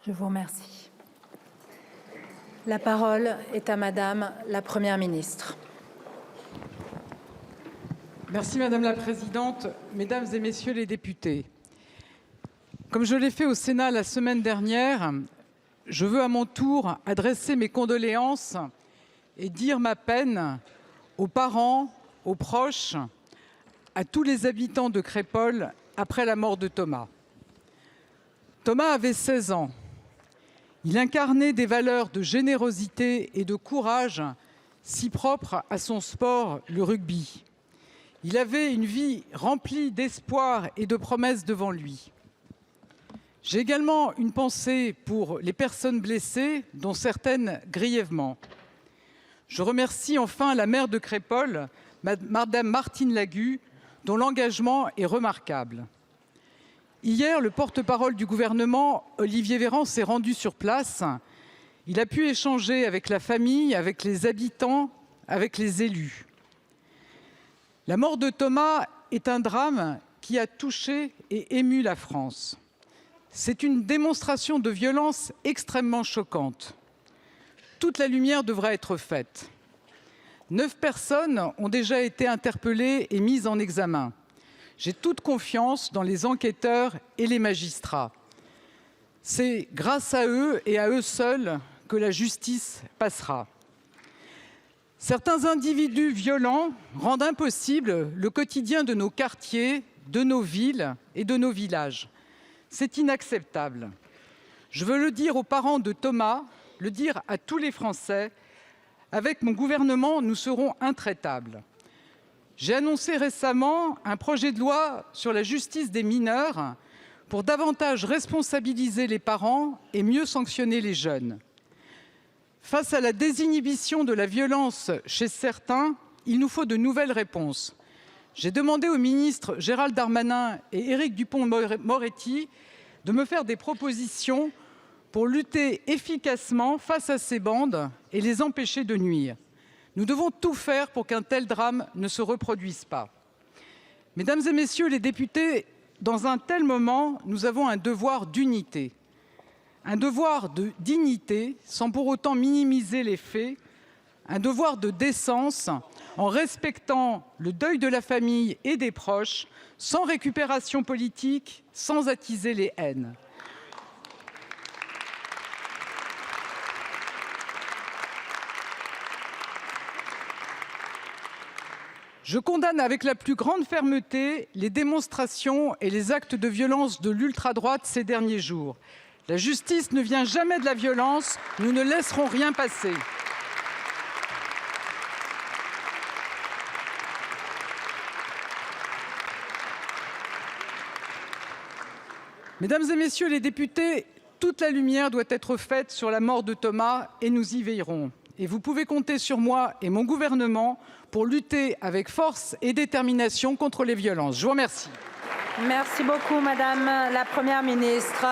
Je vous remercie. La parole est à Madame la Première ministre. Merci Madame la Présidente, Mesdames et Messieurs les députés. Comme je l'ai fait au Sénat la semaine dernière, je veux à mon tour adresser mes condoléances et dire ma peine aux parents, aux proches, à tous les habitants de Crépol après la mort de Thomas. Thomas avait 16 ans. Il incarnait des valeurs de générosité et de courage si propres à son sport, le rugby. Il avait une vie remplie d'espoir et de promesses devant lui. J'ai également une pensée pour les personnes blessées, dont certaines grièvement. Je remercie enfin la maire de Crépol, Madame Martine Lagut, dont l'engagement est remarquable. Hier, le porte-parole du gouvernement, Olivier Véran, s'est rendu sur place. Il a pu échanger avec la famille, avec les habitants, avec les élus. La mort de Thomas est un drame qui a touché et ému la France. C'est une démonstration de violence extrêmement choquante. Toute la lumière devra être faite. 9 personnes ont déjà été interpellées et mises en examen. J'ai toute confiance dans les enquêteurs et les magistrats. C'est grâce à eux et à eux seuls que la justice passera. Certains individus violents rendent impossible le quotidien de nos quartiers, de nos villes et de nos villages. C'est inacceptable. Je veux le dire aux parents de Thomas, le dire à tous les Français. Avec mon gouvernement, nous serons intraitables. J'ai annoncé récemment un projet de loi sur la justice des mineurs pour davantage responsabiliser les parents et mieux sanctionner les jeunes. Face à la désinhibition de la violence chez certains, il nous faut de nouvelles réponses. J'ai demandé aux ministres Gérald Darmanin et Éric Dupond-Moretti de me faire des propositions pour lutter efficacement face à ces bandes et les empêcher de nuire. Nous devons tout faire pour qu'un tel drame ne se reproduise pas. Mesdames et Messieurs les députés, dans un tel moment, nous avons un devoir d'unité, un devoir de dignité, sans pour autant minimiser les faits, un devoir de décence, en respectant le deuil de la famille et des proches, sans récupération politique, sans attiser les haines. Je condamne avec la plus grande fermeté les démonstrations et les actes de violence de l'ultra-droite ces derniers jours. La justice ne vient jamais de la violence, nous ne laisserons rien passer. Mesdames et Messieurs les députés, toute la lumière doit être faite sur la mort de Thomas et nous y veillerons. Et vous pouvez compter sur moi et mon gouvernement pour lutter avec force et détermination contre les violences. Je vous remercie. Merci beaucoup, Madame la Première ministre.